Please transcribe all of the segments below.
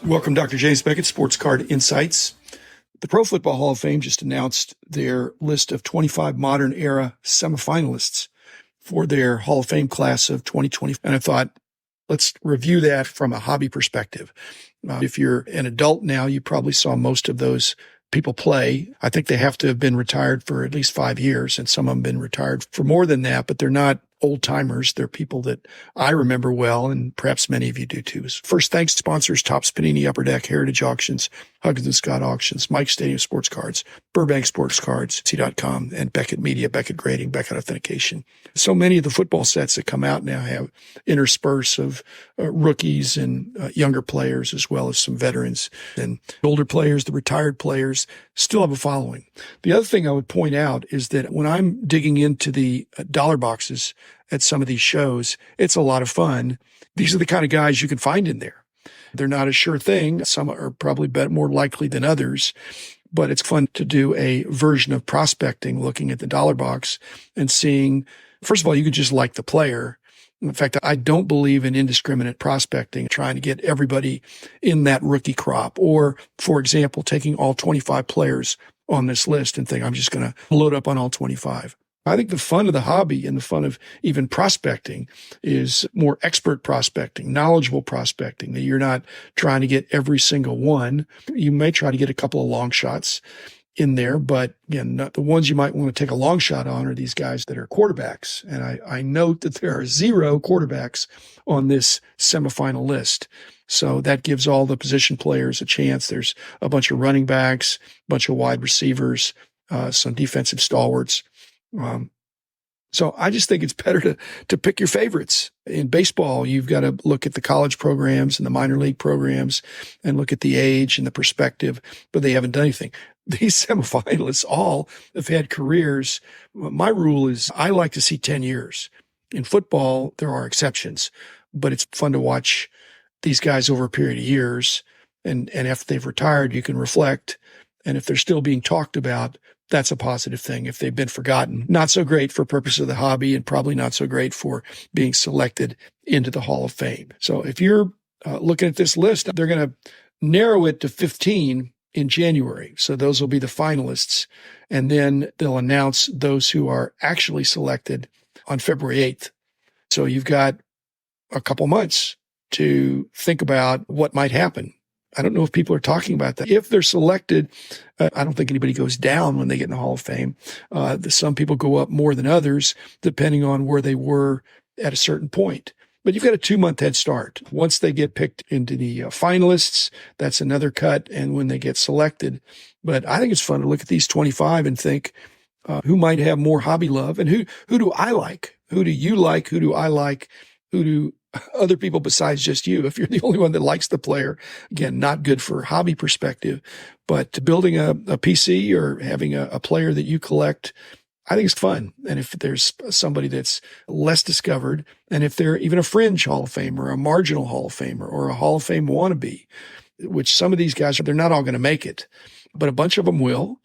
Welcome, Dr. James Beckett, Sports Card Insights. The Pro Football Hall of Fame just announced their list of 25 modern era semifinalists for their Hall of Fame class of 2020. And I thought, let's review that from a hobby perspective. If you're an adult now, you probably saw most of those people play. I think they have to have been retired for at least 5 years, and some of them have been retired for more than that, but they're not old timers. They're people that I remember well, and perhaps many of you do too. First, thanks to sponsors: Topps Panini, Upper Deck, Heritage Auctions, Huggins & Scott Auctions, Mike Stadium Sports Cards, Burbank Sports Cards, T.com, and Beckett Media, Beckett Grading, Beckett Authentication. So many of the football sets that come out now have intersperse of rookies and younger players, as well as some veterans. And older players, the retired players, still have a following. The other thing I would point out is that when I'm digging into the dollar boxes at some of these shows, it's a lot of fun. These are the kind of guys you can find in there. They're not a sure thing. Some are probably more likely than others, but it's fun to do a version of prospecting, looking at the dollar box and seeing, first of all, you could just like the player. In fact, I don't believe in indiscriminate prospecting, trying to get everybody in that rookie crop, or, for example, taking all 25 players on this list and think, I'm just going to load up on all 25. I think the fun of the hobby and the fun of even prospecting is more expert prospecting, knowledgeable prospecting, that you're not trying to get every single one. You may try to get a couple of long shots in there, but again, the ones you might want to take a long shot on are these guys that are quarterbacks. And I note that there are 0 quarterbacks on this semifinal list. So that gives all the position players a chance. There's a bunch of running backs, a bunch of wide receivers, some defensive stalwarts. So I just think it's better to pick your favorites. In baseball, you've got to look at the college programs and the minor league programs and look at the age and the perspective, but they haven't done anything. These semifinalists all have had careers. My rule is I like to see 10 years. In football, there are exceptions, but it's fun to watch these guys over a period of years. And after they've retired, you can reflect. And if they're still being talked about, that's a positive thing. If they've been forgotten, not so great for purpose of the hobby, and probably not so great for being selected into the Hall of Fame. So if you're looking at this list, they're going to narrow it to 15 in January. So those will be the finalists. And then they'll announce those who are actually selected on February 8th. So you've got a couple months to think about what might happen. I don't know if people are talking about that. If they're selected, I don't think anybody goes down when they get in the Hall of Fame. Some people go up more than others, depending on where they were at a certain point. But you've got a 2-month head start. Once they get picked into the finalists, that's another cut, and when they get selected. But I think it's fun to look at these 25 and think, who might have more hobby love, and who do I like? Who do you like? Who do I like? Who do other people besides just you? If you're the only one that likes the player, again, not good for hobby perspective, but building a PC or having a player that you collect, I think it's fun. And if there's somebody that's less discovered, and if they're even a fringe Hall of Famer, a marginal Hall of Famer, or a Hall of Fame wannabe, which some of these guys, they're not all going to make it, but a bunch of them will.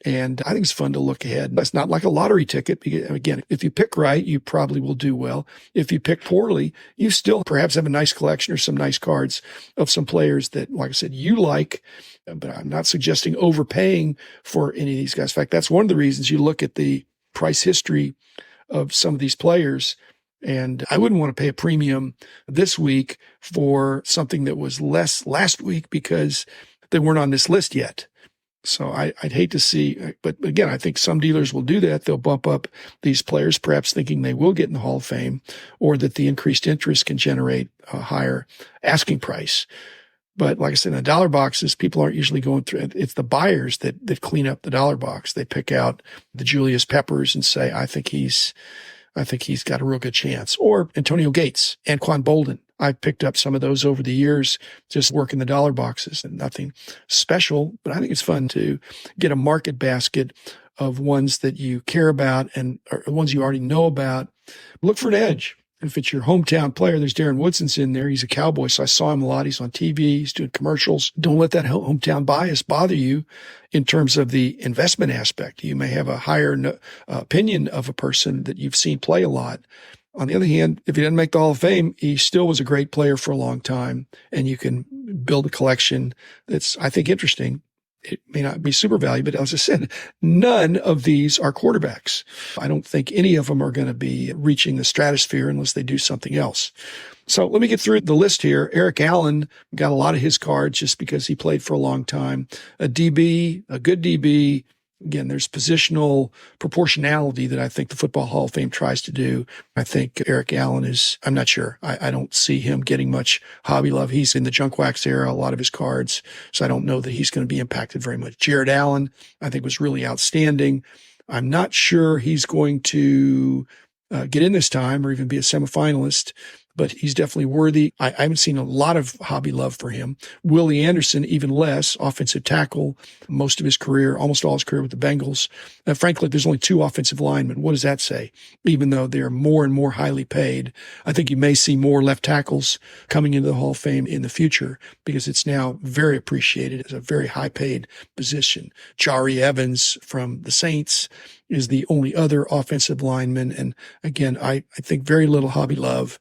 And I think it's fun to look ahead. It's not like a lottery ticket. Because, again, if you pick right, you probably will do well. If you pick poorly, you still perhaps have a nice collection or some nice cards of some players that, like I said, you like. But I'm not suggesting overpaying for any of these guys. In fact, that's one of the reasons you look at the price history of some of these players. And I wouldn't want to pay a premium this week for something that was less last week because they weren't on this list yet. So I'd hate to see, but again, I think some dealers will do that. They'll bump up these players, perhaps thinking they will get in the Hall of Fame, or that the increased interest can generate a higher asking price. But like I said, in the dollar boxes, people aren't usually going through. It's the buyers that clean up the dollar box. They pick out the Julius Peppers and say, I think he's got a real good chance. Or Antonio Gates, Anquan Bolden. I picked up some of those over the years, just working the dollar boxes, and nothing special, but I think it's fun to get a market basket of ones that you care about and or ones you already know about. Look for an edge. If it's your hometown player, there's Darren Woodson's in there. He's a Cowboy, so I saw him a lot. He's on TV. He's doing commercials. Don't let that hometown bias bother you in terms of the investment aspect. You may have a higher opinion of a person that you've seen play a lot, On the other hand, if he didn't make the Hall of Fame, he still was a great player for a long time, and you can build a collection that's, I think, interesting. It may not be super valuable, but as I said, none of these are quarterbacks. I don't think any of them are going to be reaching the stratosphere unless they do something else. So let me get through the list here. Eric Allen got a lot of his cards just because he played for a long time. A DB, a good DB. Again, there's positional proportionality that I think the Football Hall of Fame tries to do. I think Eric Allen is, I'm not sure. I don't see him getting much hobby love. He's in the junk wax era, a lot of his cards. So I don't know that he's going to be impacted very much. Jared Allen, I think, was really outstanding. I'm not sure he's going to get in this time or even be a semifinalist, but he's definitely worthy. I haven't seen a lot of hobby love for him. Willie Anderson, even less, offensive tackle, most of his career, almost all his career with the Bengals. Frankly, there's only 2 offensive linemen. What does that say? Even though they're more and more highly paid, I think you may see more left tackles coming into the Hall of Fame in the future because it's now very appreciated as a very high paid position. Jari Evans from the Saints is the only other offensive lineman. And again, I think very little hobby love.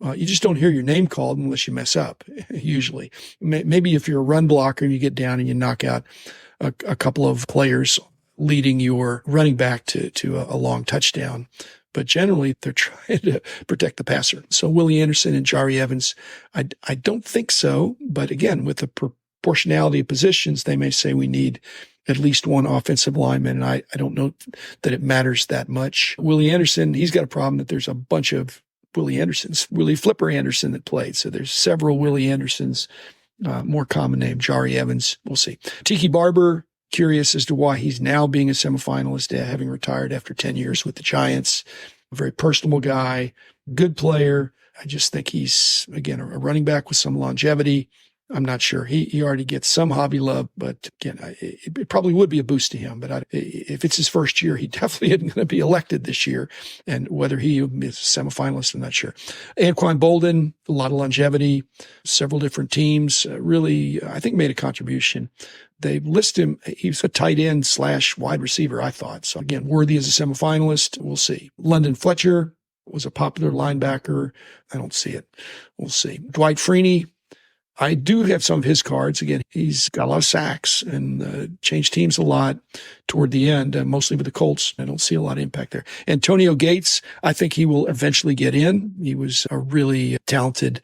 You just don't hear your name called unless you mess up, usually. Maybe if you're a run blocker and you get down and you knock out a couple of players leading your running back to a long touchdown. But generally, they're trying to protect the passer. So Willie Anderson and Jari Evans, I don't think so. But again, with the proportionality of positions, they may say we need at least one offensive lineman. And I don't know that it matters that much. Willie Anderson, he's got a problem that there's a bunch of Willie Andersons, Willie Flipper Anderson that played. So there's several Willie Andersons, more common name, Jari Evans. We'll see. Tiki Barber, curious as to why he's now being a semifinalist, having retired after 10 years with the Giants. A very personable guy, good player. I just think he's, again, a running back with some longevity. I'm not sure. He already gets some hobby love, but again, it probably would be a boost to him. But if it's his first year, he definitely isn't going to be elected this year. And whether he is a semifinalist, I'm not sure. Anquan Bolden, a lot of longevity, several different teams, really, I think made a contribution. They list him, he's a tight end / wide receiver, I thought. So again, worthy as a semifinalist. We'll see. London Fletcher was a popular linebacker. I don't see it. We'll see. Dwight Freeney, I do have some of his cards. Again, he's got a lot of sacks and changed teams a lot toward the end, mostly with the Colts. I don't see a lot of impact there. Antonio Gates, I think he will eventually get in. He was a really talented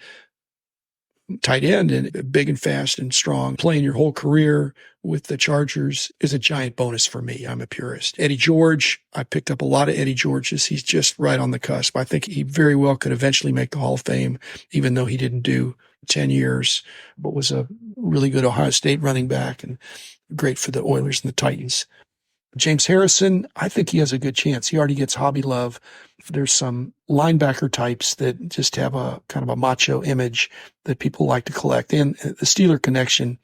tight end and big and fast and strong. Playing your whole career with the Chargers is a giant bonus for me. I'm a purist. Eddie George, I picked up a lot of Eddie Georges. He's just right on the cusp. I think he very well could eventually make the Hall of Fame, even though he didn't do 10 years, but was a really good Ohio State running back and great for the Oilers and the Titans. James Harrison, I think he has a good chance. He already gets hobby love. There's some linebacker types that just have a kind of a macho image that people like to collect. And the Steeler connection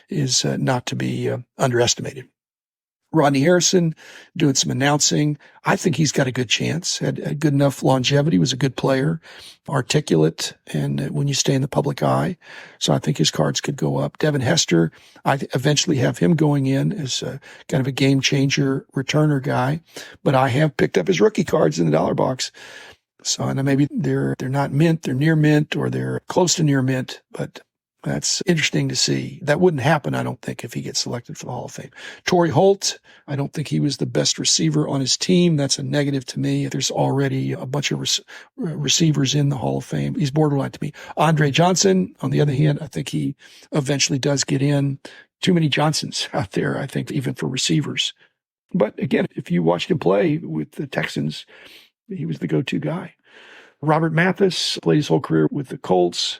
is not to be underestimated. Rodney Harrison doing some announcing. I think he's got a good chance. Had good enough longevity, was a good player, articulate, and when you stay in the public eye. So I think his cards could go up. Devin Hester, I eventually have him going in as kind of a game changer returner guy. But I have picked up his rookie cards in the dollar box. So and maybe they're not mint, they're near mint, or they're close to near mint, but that's interesting to see. That wouldn't happen, I don't think, if he gets selected for the Hall of Fame. Torrey Holt, I don't think he was the best receiver on his team. That's a negative to me. There's already a bunch of receivers in the Hall of Fame. He's borderline to me. Andre Johnson, on the other hand, I think he eventually does get in. Too many Johnsons out there, I think, even for receivers. But again, if you watched him play with the Texans, he was the go-to guy. Robert Mathis played his whole career with the Colts.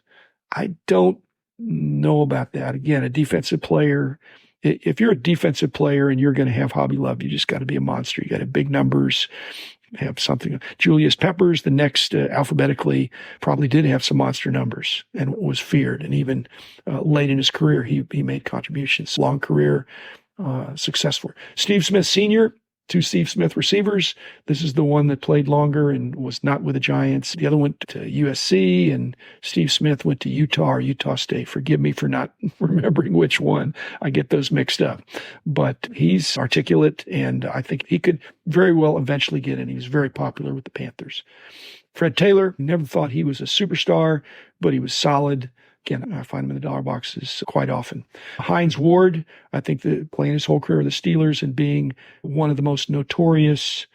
I don't know about that. Again, a defensive player. If you're a defensive player and you're going to have hobby love, you just got to be a monster. You got to have big numbers, have something. Julius Peppers, the next alphabetically, probably did have some monster numbers and was feared. And even late in his career, he made contributions. Long career, successful. Steve Smith Sr., 2 Steve Smith receivers. This is the one that played longer and was not with the Giants. The other went to USC, and Steve Smith went to Utah or Utah State. Forgive me for not remembering which one. I get those mixed up. But he's articulate, and I think he could very well eventually get in. He was very popular with the Panthers. Fred Taylor, never thought he was a superstar, but he was solid. Again, I find him in the dollar boxes quite often. Hines Ward, I think that playing his whole career with the Steelers and being one of the most notorious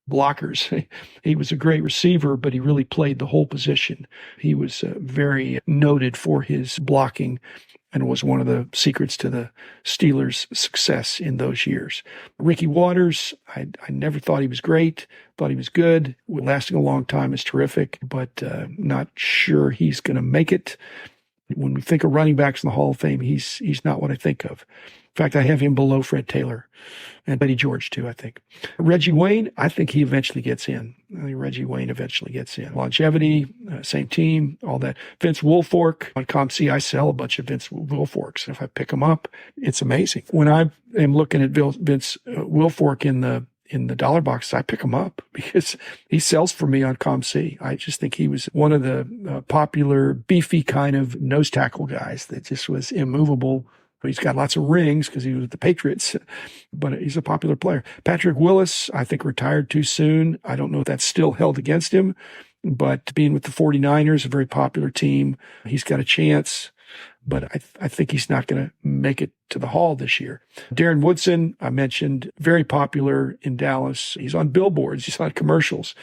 blockers. He was a great receiver, but he really played the whole position. He was very noted for his blocking and was one of the secrets to the Steelers' success in those years. Ricky Watters, I never thought he was great, thought he was good. Lasting a long time is terrific, but not sure he's going to make it. When we think of running backs in the Hall of Fame, he's not what I think of. In fact, I have him below Fred Taylor and Eddie George, too, I think. Reggie Wayne, I think he eventually gets in. I think Reggie Wayne eventually gets in. Longevity, same team, all that. Vince Wilfork, on ComC, I sell a bunch of Vince Wilforks. And if I pick them up, it's amazing. When I am looking at Vince Wilfork in the dollar box, I pick him up because he sells for me on ComC. I just think he was one of the popular, beefy kind of nose tackle guys that just was immovable. He's got lots of rings because he was with the Patriots, but he's a popular player. Patrick Willis, I think, retired too soon. I don't know if that's still held against him, but being with the 49ers, a very popular team, he's got a chance. But I think he's not going to make it to the Hall this year. Darren Woodson, I mentioned, very popular in Dallas. He's on billboards. He's on commercials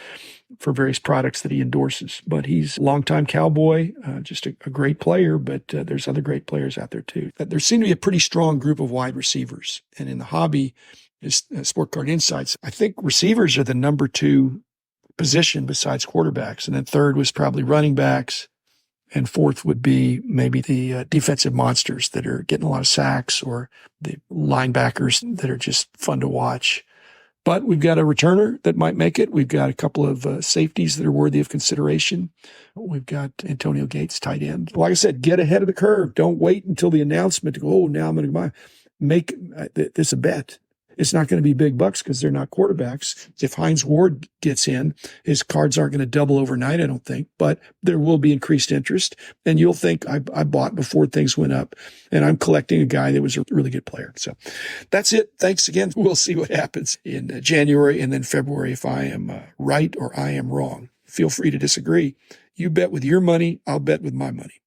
for various products that he endorses. But he's a longtime Cowboy, just a great player, but there's other great players out there too. There seemed to be a pretty strong group of wide receivers. And in the hobby, Sport Card Insights, I think receivers are the number 2 position besides quarterbacks. And then third was probably running backs. And fourth would be maybe the defensive monsters that are getting a lot of sacks, or the linebackers that are just fun to watch. But we've got a returner that might make it. We've got a couple of safeties that are worthy of consideration. We've got Antonio Gates, tight end. Like I said, get ahead of the curve. Don't wait until the announcement to go, oh, now I'm going to buy. Make this a bet. It's not going to be big bucks because they're not quarterbacks. If Hines Ward gets in, his cards aren't going to double overnight, I don't think, but there will be increased interest. And you'll think I bought before things went up, and I'm collecting a guy that was a really good player. So that's it. Thanks again. We'll see what happens in January and then February if I am right or I am wrong. Feel free to disagree. You bet with your money. I'll bet with my money.